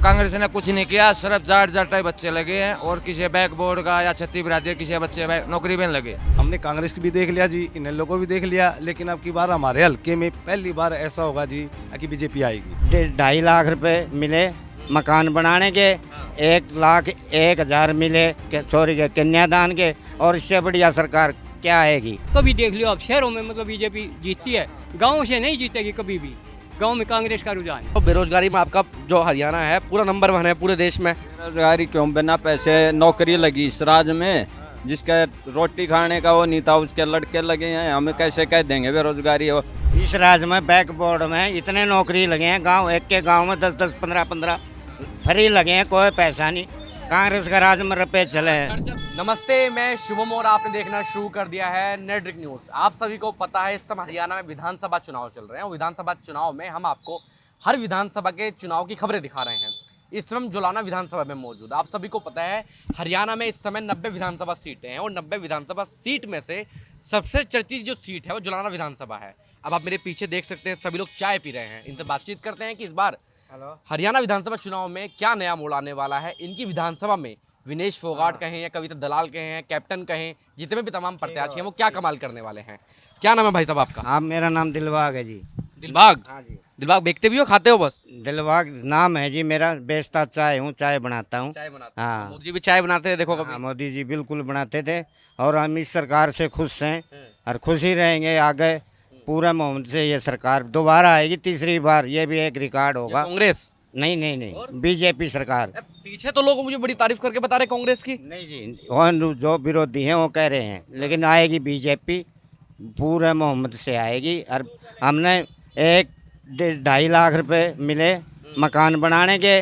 कांग्रेस ने कुछ नहीं किया, सिर्फ जाट जाटाई बच्चे लगे हैं और किसी बैक बोर्ड का या छत्ती बिरादरी किसी बच्चे नौकरी में लगे। हमने कांग्रेस की भी देख लिया जी, इन लोगों को भी देख लिया, लेकिन अब की बार हमारे हल्के में पहली बार ऐसा होगा जी कि बीजेपी आएगी। 2.5 लाख रुपए मिले मकान बनाने के, 1,01,000 मिले सॉरी के कन्यादान के, और इससे बढ़िया सरकार क्या आएगी। कभी देख लियो आप शहरों में मतलब बीजेपी जीतती है, गाँव से नहीं जीतेगी कभी भी। गांव में कांग्रेस का रुझान है। तो बेरोजगारी में आपका जो हरियाणा है पूरा नंबर 1 है पूरे देश में। बेरोजगारी क्यों, बिना पैसे नौकरी लगी इस राज्य में, जिसका रोटी खाने का वो नहीं था उसके लड़के लगे हैं, हमें कैसे कह देंगे बेरोजगारी हो। इस राज्य में बैकबोर्ड में इतने नौकरी लगे हैं, गांव एक के गांव में 10-10, 15-15 फ्री लगे हैं, कोई पैसा नहीं। कांग्रेस का राज में रुपए चले हैं। नमस्ते, मैं शुभम और आपने देखना शुरू कर दिया है नेटड्रिक न्यूज़। आप सभी को पता है इस समय हरियाणा में विधानसभा चुनाव चल रहे हैं और विधानसभा चुनाव में हम आपको हर विधानसभा के चुनाव की खबरें दिखा रहे हैं। इस समय जुलाना विधानसभा में मौजूद। आप सभी को पता है हरियाणा में इस समय 90 विधानसभा सीटें हैं और 90 विधानसभा सीट में से सबसे चर्चित जो सीट है वो जुलाना विधानसभा है। अब आप मेरे पीछे देख सकते हैं सभी लोग चाय पी रहे हैं। इनसे बातचीत करते हैं कि इस बार हरियाणा विधानसभा चुनाव में क्या नया मोड़ आने वाला है। इनकी विधानसभा में विनेश फोगाट कहें या कविता दलाल कहें, कैप्टन कहें, जितने भी तमाम प्रत्याशी हैं वो क्या कमाल करने वाले हैं। क्या नाम है भाई साहब आपका? आप, मेरा नाम दिलबाग है जी। दिलबाग? हाँ जी। दिलबाग बेचते भी हो, खाते हो? बस दिलबाग नाम है जी मेरा। बेचता चाय हूँ, चाय बनाता हूँ। चाय बनाते? हाँ। मोदी जी भी चाय बनाते थे, देखो कभी? हाँ, मोदी जी बिल्कुल बनाते थे और हम इस सरकार से खुश हैं और खुश ही रहेंगे आगे। पूरा मोहम्मद से ये सरकार दोबारा आएगी, तीसरी बार। ये भी एक रिकॉर्ड होगा। कांग्रेस? नहीं, बीजेपी सरकार। पीछे तो लोग मुझे बड़ी तारीफ करके बता रहे कांग्रेस की। नहीं जी, वो जो विरोधी हैं वो कह रहे हैं, लेकिन आएगी बीजेपी, पूरे मोहम्मद से आएगी। और हमने 1.5 लाख रुपए मिले मकान बनाने के,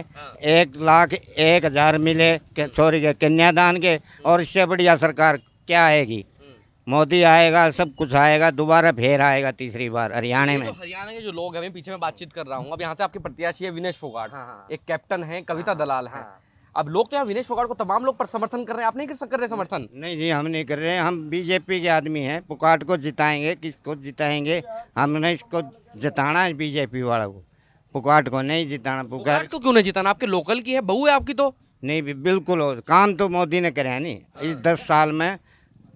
1,01,000 मिले सॉरी के कन्यादान के, और इससे बढ़िया सरकार क्या आएगी। मोदी आएगा, सब कुछ आएगा, दोबारा फिर आएगा तीसरी बार हरियाणा में। हरियाणा के जो लोग हैं, मैं पीछे में बातचीत कर रहा हूँ। अब यहाँ से आपके प्रत्याशी है विनेश फोगाट, एक कैप्टन है, कविता दलाल है। अब लोग तो यहाँ विनेश फोगाट को तमाम लोग पर समर्थन कर रहे हैं, आप नहीं कर रहे समर्थन? नहीं जी, हम नहीं कर रहे हैं। हम बीजेपी के आदमी हैं। फोगाट को जिताएंगे। किसको जिताएंगे? हमने इसको जिताना है, बीजेपी वाला को। फोगाट को नहीं जिताना। फोगाट को क्यों नहीं जिताना? आपके लोकल की है, बहू है आपकी तो। नहीं, बिल्कुल हो। काम तो मोदी ने करे है नहीं। इस 10 साल में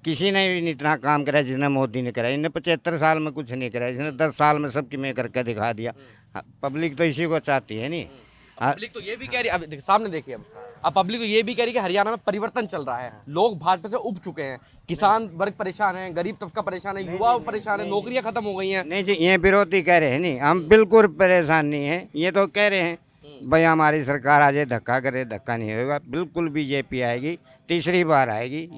किसी ने भी इतना काम करा जिसने मोदी ने करा। इन्हें 75 साल में कुछ नहीं करा, इसने 10 साल में सबकी में करके दिखा दिया। पब्लिक तो इसी को चाहती है नहीं। पब्लिक तो ये भी कह रही है, अब सामने देखिए, अब पब्लिक तो ये भी कह रही है कि हरियाणा में परिवर्तन चल रहा है। लोग भाजपा से उब चुके हैं, किसान वर्ग परेशान है, गरीब तबका परेशान है, युवा परेशान है, नौकरियां खत्म हो गई हैं। नहीं जी, ये विरोधी कह रहे हैं नहीं, हम बिल्कुल परेशान नहीं है। ये तो कह रहे हैं भाई हमारी सरकार आ जाए, धक्का करे। धक्का नहीं होगा, बिल्कुल बीजेपी आएगी, तीसरी बार आएगी।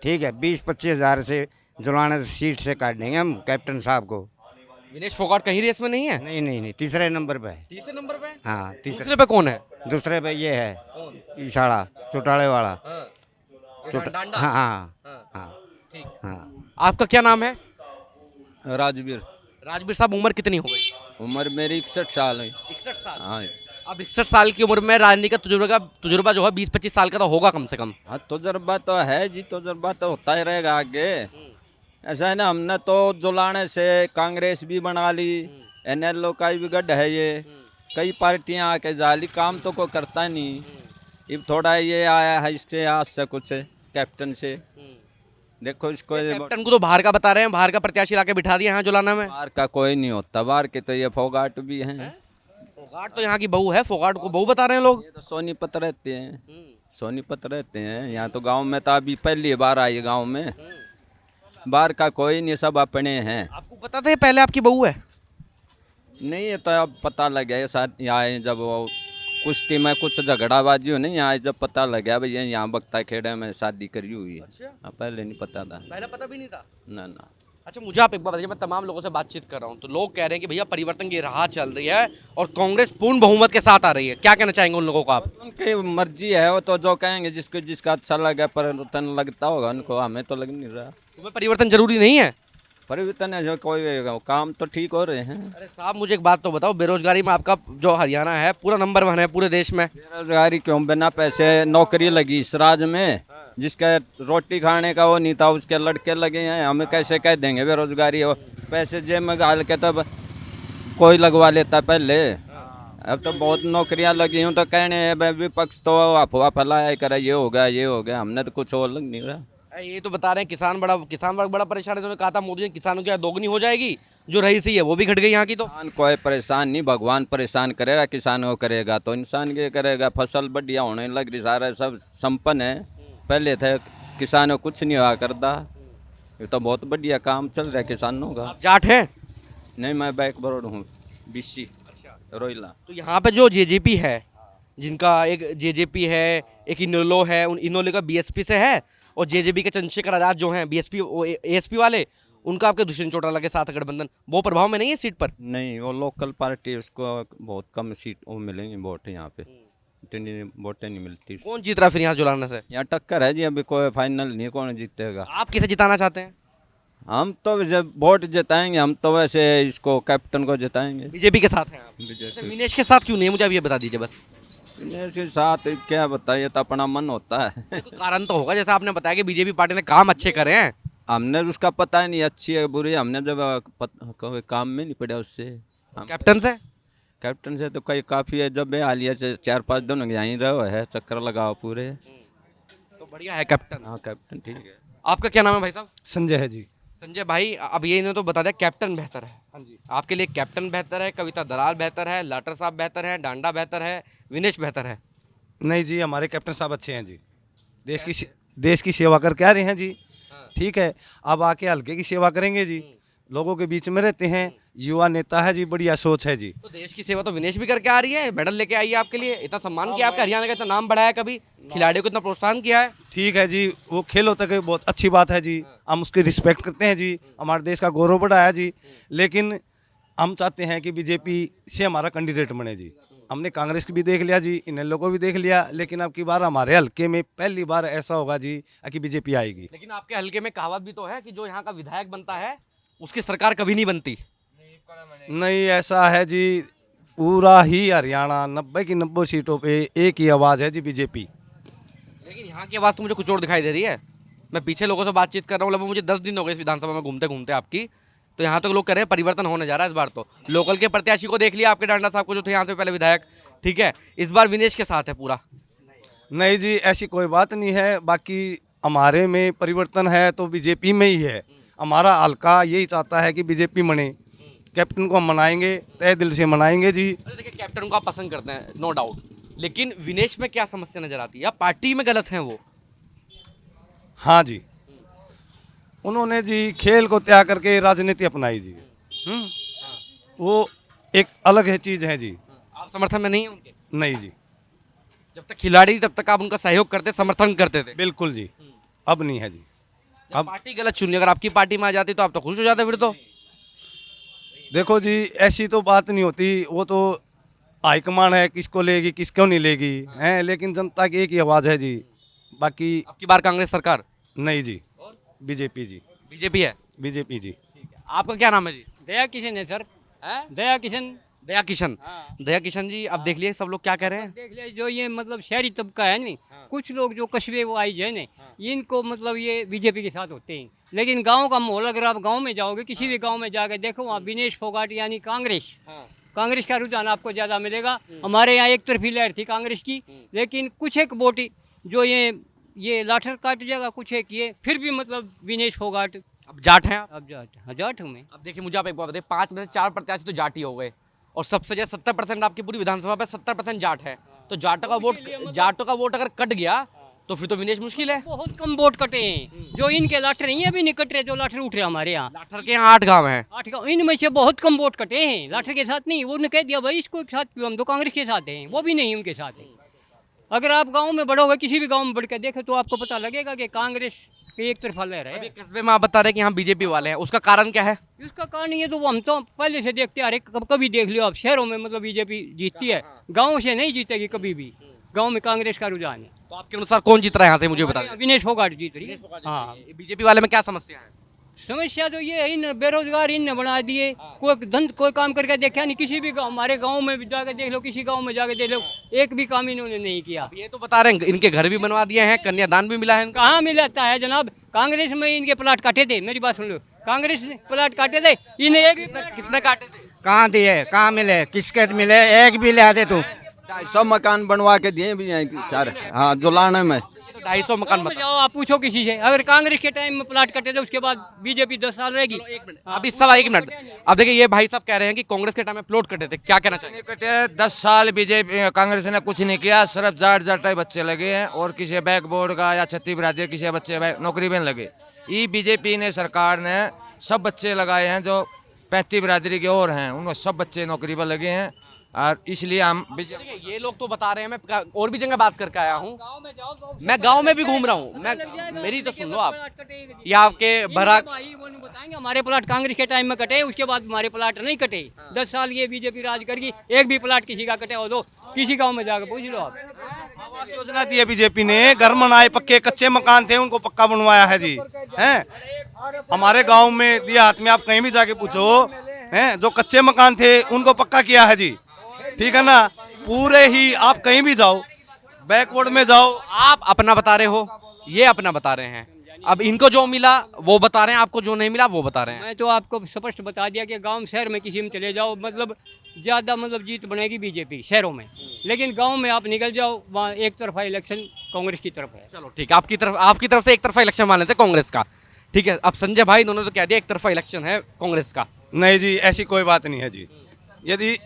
ठीक है, 20-25 हज़ार से जुलाना सीट से काट देंगे हम कैप्टन साहब को। विनेश फोगाट कहीं रेस में नहीं है? नहीं, तीसरे नंबर पे है। तीसरे नंबर पे? हाँ, तीसरे पे कौन है? दूसरे पे ये है इशाड़ा चौटाले वाला। हाँ। ठीक। हाँ। आपका क्या नाम है? राजवीर। राजवीर साहब, उम्र कितनी हो गई? उम्र मेरी 61 साल है। 61 साल? हाँ। अब 61 साल की उम्र में राजनीति का तजुर्बा जो है 20-25 साल का तो होगा कम से कम। हाँ, तजुर्बा तो है जी, तजुर्बा तो होता ही रहेगा आगे। ऐसा है ना, हमने तो जुलाने से कांग्रेस भी बना ली, NLO का भी गढ़ है ये। कई पार्टियां आके जाली, काम तो कोई करता नहीं। अब थोड़ा ये आया है इससे आज से कुछ कैप्टन से। देखो इसको, कैप्टन को तो बाहर का बता रहे हैं, बाहर का प्रत्याशी लाके बिठा दिया यहाँ जुलाना में। बाहर का कोई नहीं होता, बाहर के तो ये फोगाट भी हैं। फोगाट तो यहाँ की बहू है, फोगाट को बहू बता रहे हैं लोग। ये तो सोनीपत रहते हैं, सोनीपत रहते हैं यहाँ। तो गांव में तो अभी पहली बार आई गांव में, बाहर का कोई नहीं, सब अपने हैं। आपको पता था ये पहले आपकी बहू है? नहीं, ये तो अब पता लग गया साथ यहाँ, जब वो कुश्ती में कुछ झगड़ाबाजी हो नहीं यहाँ, जब पता लग गया भैया यहाँ बख्ता खेड़े में शादी करी हुई है। अच्छा? पहले नहीं पता था। पहले पता भी नहीं था? ना। अच्छा, मुझे आप एक बात बताइए, मैं तमाम लोगों से बातचीत कर रहा हूँ तो लोग कह रहे हैं कि भैया परिवर्तन की राह चल रही है और कांग्रेस पूर्ण बहुमत के साथ आ रही है। क्या कहना चाहेंगे उन लोगों को आप? उनकी मर्जी है, वो तो जो कहेंगे, जिसको जिसका अच्छा लगे परिवर्तन लगता होगा उनको, हमें तो लग नहीं रहा। तुम्हें परिवर्तन जरूरी नहीं है? परिवर्तन है जो कोई काम तो ठीक हो रहे हैं। अरे साहब, मुझे एक बात तो बताओ, बेरोजगारी में आपका जो हरियाणा है पूरा नंबर 1 है पूरे देश में। बेरोजगारी क्यों, बिना पैसे नौकरी लगी इस राज्य में, जिसका रोटी खाने का वो नहीं था उसके लड़के लगे हैं, हमें कैसे कह देंगे बेरोजगारी हो। पैसे जेब में डाल के तब कोई लगवा लेता पहले। अब तो बहुत नौकरियां लगी हूँ तो कहने हैं विपक्ष तो अफवाह फैलाया करे, ये हो गया, हमने तो कुछ और लग नहीं रहा। ये तो बता रहे हैं किसान वर्ग बड़ा परेशान है। उन्होंने कहा था मोदी जी किसानों की आय दोगुनी हो जाएगी, जो रही सी है वो भी घट गई यहाँ की। तो किसान कोई परेशान नहीं, भगवान परेशान करेगा, किसान को करेगा तो इंसान के करेगा। फसल बढ़िया होने लग रही, सारा सब संपन्न है। पहले थे किसानों कुछ नहीं हुआ करता, ये तो बहुत बढ़िया काम चल रहा है किसानों का। आप जाट हैं? नहीं, मैं बैक बरोड हूँ, बीसी रोइला। तो यहाँ पे जो जेजेपी है, जिनका एक जेजेपी है, एक इनोलो है, उन इनोलो का बीएसपी से है, और जेजेपी के चंद्रशेखर आजाद जो हैं बीएसपी एएसपी वाले, उनका आपके दुष्यंत चौटाला के साथ गठबंधन वो प्रभाव में नहीं है सीट पर? नहीं, वो लोकल पार्टी, उसको बहुत कम सीट वो मिलेंगे वोट, यहाँ पे इतनी वोटें नहीं मिलती। कौन जीत रहा है फिर यहाँ जुलाना से? यहाँ टक्कर है जी, अभी कोई फाइनल नहीं कौन जीतेगा। आप किसे जिताना चाहते हैं? हम तो जब वोट जिताएंगे, हम तो वैसे इसको कैप्टन को जिताएंगे। बीजेपी के साथ हैं आप? अच्छा, विनेश के साथ क्यों नहीं है, मुझे आप ये बता दीजिए बस। इसके साथ क्या बताइए, तो अपना मन होता है। तो कारण तो होगा, जैसे आपने बताया कि बीजेपी पार्टी ने काम अच्छे करे हैं। हमने उसका पता ही नहीं अच्छी है बुरी, हमने जब कोई काम में नहीं पड़ा उससे। हम कैप्टन से? कैप्टन से तो कई काफ़ी है, जब हालिया से 4-5 दिन यहीं रहो है, चक्कर लगाओ पूरे। तो बढ़िया है कैप्टन। हाँ, कैप्टन ठीक है। आपका क्या नाम है भाई साहब? संजय है जी। संजय भाई, अब ये इन्होंने तो बता दिया कैप्टन बेहतर है। हाँ जी। आपके लिए कैप्टन बेहतर है, कविता दलाल बेहतर है, लाटर साहब बेहतर है, डांडा बेहतर है, विनेश बेहतर है? नहीं जी, हमारे कैप्टन साहब अच्छे हैं जी। देश की सेवा करके आ रहे हैं जी। ठीक है, अब आके हल्के की सेवा करेंगे जी। लोगों के बीच में रहते हैं, युवा नेता है जी, बढ़िया सोच है जी। तो देश की सेवा तो विनेश भी करके आ रही है, मेडल लेके आई है आपके लिए, इतना सम्मान किया आपका, हरियाणा का इतना नाम बढ़ाया, कभी खिलाड़ियों को इतना प्रोत्साहन किया है। ठीक है जी, वो खेल होता है, बहुत अच्छी बात है जी। हम उसकी रिस्पेक्ट करते हैं जी, हमारे देश का गौरव बढ़ाया जी। लेकिन हम चाहते हैं कि बीजेपी से हमारा कैंडिडेट बने जी। हमने कांग्रेस की भी देख लिया जी, इनेलो को भी देख लिया, लेकिन अब की बार हमारे हल्के में पहली बार ऐसा होगा जी कि बीजेपी आएगी। लेकिन आपके हल्के में कहावत भी तो है कि जो यहाँ का विधायक बनता है उसकी सरकार कभी नहीं बनती। नहीं, ऐसा है जी, पूरा ही हरियाणा 90 की 90 सीटों पे एक ही आवाज़ है जी, बीजेपी। लेकिन यहाँ की आवाज़ तो मुझे कुछ और दिखाई दे रही है। मैं पीछे लोगों से बातचीत कर रहा हूँ, लगभग मुझे 10 दिन हो गए इस विधानसभा में घूमते घूमते आपकी, तो यहाँ तक लोग कह रहे हैं परिवर्तन होने जा रहा है। इस बार तो लोकल के प्रत्याशी को देख लिया, आपके डांडा साहब को जो थे यहाँ से पहले विधायक, ठीक है, इस बार विनेश के साथ है पूरा। नहीं जी, ऐसी कोई बात नहीं है। बाकी हमारे में परिवर्तन है तो बीजेपी में ही है। हमारा हल्का यही चाहता है कि बीजेपी बने। कैप्टन को हम मनाएंगे, तहे दिल से मनाएंगे जी। अरे देखिए, कैप्टन को आप पसंद करते हैं, नो डाउट, लेकिन विनेश में क्या समस्या नजर आती है, या पार्टी में गलत हैं वो? हाँ जी, उन्होंने जी खेल को त्याग करके राजनीति अपनाई जी। वो एक अलग है चीज़ है जी। आप समर्थन में नहीं है उनके? नहीं जी, जब तक खिलाड़ी तब तक आप उनका सहयोग करते, समर्थन करते थे। बिल्कुल जी, अब नहीं है जी। जब पार्टी गलत चुन ली, अगर आपकी पार्टी में आ जाती तो आप तो खुश हो जाते फिर तो। देखो जी, ऐसी तो बात नहीं होती, वो तो हाईकमान है, किसको लेगी किसको नहीं लेगी हैं, लेकिन जनता की एक ही आवाज़ है जी। बाकी आपकी बार कांग्रेस सरकार? नहीं जी, बीजेपी जी, बीजेपी है। बीजेपी जी। आपका क्या नाम है जी? दया किशन है सर, हैं? दया किशन। दया किशन। दया किशन जी, अब देख लिए सब लोग क्या कह रहे हैं। देख लिया, जो ये मतलब शहरी तबका है नहीं, कुछ लोग जो कस्बे वाइज है नहीं, इनको मतलब ये बीजेपी के साथ होते हैं। लेकिन गांव का माहौल, अगर आप गांव में जाओगे, किसी भी गांव में जाकर देखो, वहाँ विनेश फोगाट यानी कांग्रेस का रुझान आपको ज़्यादा मिलेगा। हमारे यहाँ एक तरफी लहर थी कांग्रेस की, लेकिन कुछ एक वोट जो ये लाठर काट जाएगा, कुछ एक ये फिर भी मतलब विनेश फोगाट। अब जाट हैं आप? अब जाट हूँ मैं। अब देखिए, मुझे आप एक बात बताइए, 5 में से 4 प्रत्याशी तो जाट ही हो गए, और सबसे ज्यादा 70% आपकी पूरी विधानसभा पे 70% जाट है। तो जाटों का वोट अगर कट गया तो फिर तो विनेश मुश्किल है। बहुत कम वोट कटे हैं, जो इनके लाठर नहीं है, अभी नहीं कट रहे, जो लाठर उठ रहे हमारे यहाँ। लाठर के यहाँ 8 गांव हैं। 8 गाँव, इनमें से बहुत कम वोट कटे हैं, लाठर के साथ नहीं। उन्होंने कह दिया भाई इसको एक साथ क्यों, हम तो कांग्रेस के साथ हैं, वो भी नहीं उनके साथ है। अगर आप गांव में बढ़ोगे, किसी भी गांव में बढ़ कर देखे, तो आपको पता लगेगा कि कांग्रेस की एक तरफा लहर है। अभी कस्बे में आप बता रहे हैं कि यहाँ बीजेपी वाले हैं, उसका कारण क्या है? इसका कारण ये तो हम तो पहले से देखते आ रहे, कभी देख लियो आप, शहरों में मतलब बीजेपी जीतती है, गाँव से नहीं जीतेगी कभी भी। गाँव में कांग्रेस का रुझान है। तो आपके अनुसार कौन जीत रहा है यहाँ से, मुझे बता दें। विनेश फोगाट जीत रही है। हाँ, बीजेपी वाले में क्या समस्या है? समस्या तो ये है, इन बेरोजगार इन बना दिए, कोई काम करके देखा नहीं। किसी भी गाँव, हमारे गाँव में भी जाकर देख लो, किसी गाँव में जाकर देख लो, एक भी काम इन्होंने नहीं किया। ये तो बता रहे हैं इनके घर भी बनवा दिए हैं, कन्यादान भी मिला है इनको। कहाँ मिलाता है जनाब, कांग्रेस में इनके प्लाट काटे थे, मेरी बात सुन लो, कांग्रेस ने प्लाट काटे थे, इन्हें एक भी किसने काटे थे? कहाँ दिए, कहाँ मिले, किसके मिले, एक भी ले दे तू। 250 मकान बनवा के दिए भी हैं सर। हाँ जुलाने में 250 मकान में बता। जाओ आप पूछो किसी से, अगर कांग्रेस के टाइम में प्लाट कटे थे उसके बाद बीजेपी 10 साल रहेगी। अभी सवा 1 मिनट। अब देखिए ये भाई साहब कह रहे हैं कि कांग्रेस के टाइम में प्लॉट कटे थे, क्या कहना चाहिए? कटे 10 साल बीजेपी कांग्रेस ने कुछ नहीं किया, सिर्फ जाट जाटाई बच्चे लगे हैं और किसी बैक बोर्ड का या छत्ती बिरादरी किसी बच्चे नौकरी में लगे। ये बीजेपी ने सरकार ने सब बच्चे लगाए हैं जो 35 बिरादरी के और हैं, उनको सब बच्चे नौकरी पर लगे हैं और इसलिए हम देखिए, ये लोग तो बता रहे हैं, मैं और भी जगह बात करके आया हूँ, गाँव में जाओ तो मैं गांव में भी घूम रहा हूँ, मैं मेरी तो सुन लो आप। ये आपके बराक भाई वो नहीं बताएंगे हमारे प्लाट कांग्रेस के टाइम में कटे, उसके बाद हमारे प्लाट नहीं कटे। 10 साल ये बीजेपी राज करगी, एक भी प्लाट किसी का कटे हो दो, किसी गांव में जाकर पूछ लो आप। आवास योजना दी है बीजेपी ने, घर बनाए, पक्के कच्चे मकान थे उनको पक्का बनवाया है जी। हैं हमारे गांव में देहात में आप कहीं भी जाके पूछो, हैं जो कच्चे मकान थे उनको पक्का किया है जी। ठीक है ना, पूरे ही आप कहीं भी जाओ, बैकवर्ड में जाओ। आप अपना बता रहे हो, ये अपना बता रहे हैं। अब इनको जो मिला वो बता रहे हैं, आपको जो नहीं मिला वो बता रहे हैं। मैं तो आपको स्पष्ट बता दिया कि गांव शहर में किसी में चले जाओ, मतलब ज़्यादा मतलब जीत बनेगी बीजेपी शहरों में, लेकिन गांव में आप निकल जाओ वहाँ एक तरफा इलेक्शन कांग्रेस की तरफ है। चलो ठीक है, आपकी तरफ से एक तरफा इलेक्शन मान लेते हैं कांग्रेस का। ठीक है, अब संजय भाई इन्होंने तो कह दिया एक तरफा इलेक्शन है कांग्रेस का। नहीं जी, ऐसी कोई बात नहीं है जी। यदि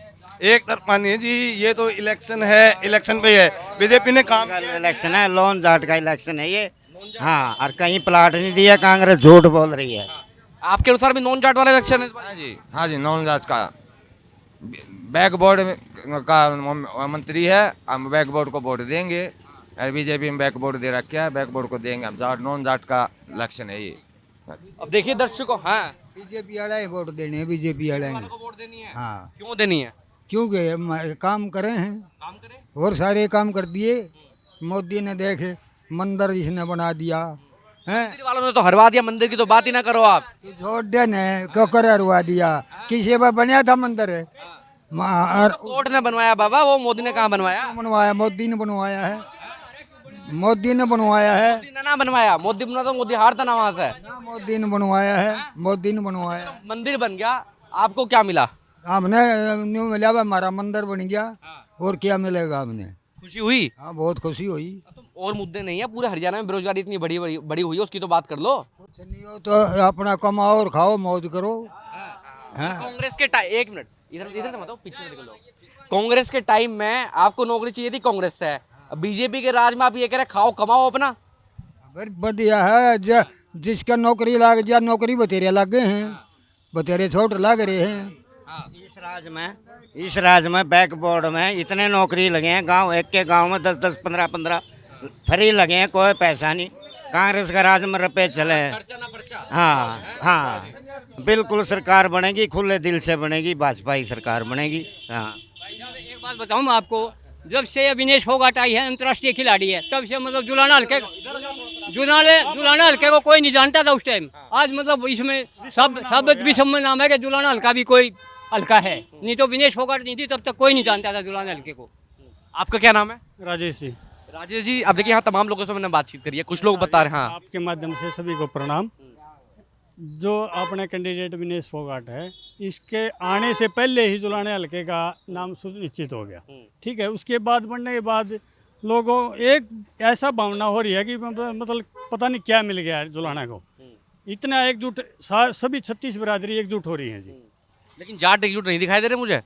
एक तरफा नहीं है जी, ये तो इलेक्शन है, इलेक्शन पे है। बीजेपी ने काम किया है। इलेक्शन है, लोन जाट का इलेक्शन है ये। हाँ, और कहीं प्लाट नहीं दिया, कांग्रेस झूठ बोल रही है। आपके अनुसार भी नॉन जाट वाला इलेक्शन है इस बार? हाँ जी नॉन जाट का बैक बोर्ड का मंत्री है, हम बैक बोर्ड को वोट देंगे। बीजेपी में बैक बोर्ड दे रखा है, बैक बोर्ड को देंगे हम। जाट नॉन जाट का इलेक्शन है ये। अब देखिए दर्शकों, हाँ बीजेपी वाला ही वोट देने हैं, बीजेपी वाला ही। को वोट देनी है। हाँ, क्यों देनी है? क्योंकि हमारे काम करे हैं काम करें। और सारे काम कर दिए। मोदी ने देखे मंदिर जिसने बना दिया है, मंदिर वालों ने तो हरवा दिया, मंदिर की तो बात ही ना करो आप। छोड़ दे ने क्यों कर हरवा दिया, किसी पर बनया था मंदिर है और कोर्ट ने बनवाया बाबा, वो मोदी ने कहाँ बनवाया? बनवाया, मोदी ने बनवाया है, मोदी ने बनवाया है मोदी ने ना बनवाया, मोदी बना तो मोदी हारता ना वहां से। ना, मोदी ने बनवाया है, मोदी ने बनवाया। मंदिर बन गया, आपको क्या मिला? हमने न्यू मिला, हमारा मंदिर बन गया और क्या मिलेगा हमने। खुशी हुई? हाँ, बहुत खुशी हुई। और मुद्दे नहीं है, पूरे हरियाणा में बेरोजगारी इतनी बड़ी बड़ी बड़ी हुई है, उसकी तो बात कर लो। कुछ नहीं हो तो अपना कमाओ और खाओ, मौज करो। हाँ, कांग्रेस के टाइम, एक मिनट इधर इधर मत आओ, पीछे से निकल लो। कांग्रेस के टाइम में आपको नौकरी चाहिए थी कांग्रेस से, बीजेपी के राज में आप ये कह रहे खाओ कमाओ अपना। बढ़िया है, जिसका नौकरी लग जा, नौकरी बतेरे लग गए हैं, बतेरे छोट लग रहे हैं। इस राज में बैक बोर्ड में इतने नौकरी लगे हैं, गांव एक के गांव में 10-10, 15-15 फ्री लगे हैं, कोई पैसा नहीं। कांग्रेस का राज में रुपए चले हैं। हाँ हाँ, बिल्कुल सरकार बनेगी, खुले दिल से बनेगी, भाजपा की सरकार बनेगी। हाँ, एक बात बताऊं मैं आपको, जब से विनेश फोगाट आई है, अंतर्राष्ट्रीय खिलाड़ी है, तब से मतलब जुलाना हल्के को कोई नहीं जानता था उस टाइम। आज मतलब इसमें सब विषम में नाम है कि जुलाना हल्का भी कोई हल्का है, नहीं तो विनेश फोगाट नहीं थी तब तक कोई नहीं जानता था जुलाना हल्के को। आपका क्या नाम है? राजेश जी, राजेश जी, अब देखिए यहाँ तमाम लोगों से मैंने बातचीत करी है, कुछ लोग बता रहे हैं। हाँ, आपके माध्यम से सभी को प्रणाम। जो अपने कैंडिडेट विनेश फोगाट है, इसके आने से पहले ही जुलाने हल्के का नाम सुनिश्चित हो गया। ठीक है, उसके बाद बनने के बाद लोगों एक ऐसा भावना हो रही है कि मतलब पता नहीं क्या मिल गया है जुलाना को। इतना एकजुट सभी 36 बिरादरी एकजुट हो रही है जी। लेकिन जाट एकजुट नहीं दिखाई दे रहे मुझे।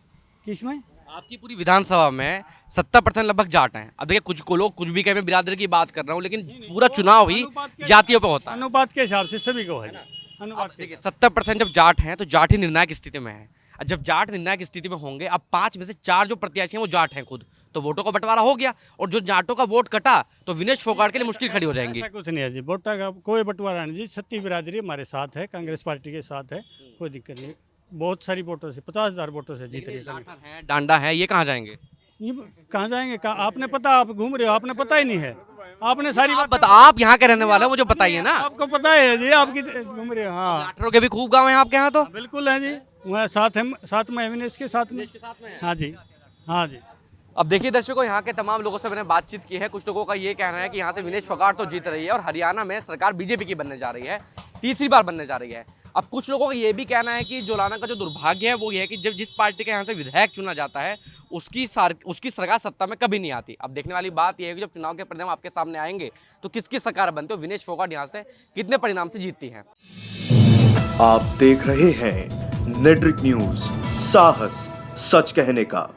किसमें? आपकी पूरी विधानसभा में 70% लगभग जाट हैं। अब देखिए कुछ को लोग कुछ भी कहे, मैं बिरादरी की बात कर रहा हूँ, लेकिन पूरा चुनाव ही जातियों पे होता है। अनुपात के हिसाब से सभी को है जी। अब अनुपात के देखिए 70% जब जाट हैं तो जाट ही निर्णायक स्थिति में है। और जब जाट निर्णायक स्थिति में होंगे, अब 5 में से 4 जो प्रत्याशी हैं वो जाट हैं खुद, तो वोटों का बंटवारा हो गया। और जो जाटों का वोट कटा तो विनेश फोगाट के लिए मुश्किल खड़ी हो जाएंगी। ऐसा कुछ नहीं है जी, वोटा का कोई बंटवारा नहीं जी। 36 बिरादरी हमारे साथ है, कांग्रेस पार्टी के साथ है, कोई दिक्कत नहीं। बहुत सारी वोटों से, 50,000 वोटों से जीत रही है। लाठर हैं, डांडा है, ये कहाँ जाएंगे? ये कहाँ जाएंगे? आपने पता, आप घूम रहे हो, आपने पता ही नहीं है। आपने सारी आप बता, आप यहाँ के रहने वाले हो, मुझे बताइए ना। आपको पता है जी, आपकी घूम रहे हो। हाँ, लाठरों के भी खूब गाँव हैं आपके यहाँ तो। बिल्कुल है जी, वह साथ में विनेश के साथ में। हाँ जी, हाँ जी। अब देखिए दर्शकों, यहाँ के तमाम लोगों से मैंने बातचीत की है। कुछ लोगों का ये कहना है कि यहाँ से विनेश फोगाट तो जीत रही है और हरियाणा में सरकार बीजेपी की बनने जा रही है, तीसरी बार बनने जा रही है। अब कुछ लोगों का ये भी कहना है कि जोलाना का जो दुर्भाग्य है वो ये है कि जब जिस पार्टी का यहाँ से विधायक चुना जाता है उसकी सरकार सत्ता में कभी नहीं आती। अब देखने वाली बात यह है कि जब चुनाव के परिणाम आपके सामने आएंगे तो किसकी सरकार बनते हो, विनेश फोगाट यहाँ से कितने परिणाम से जीतती है। आप देख रहे हैं नेट्रिक न्यूज, साहस सच कहने का।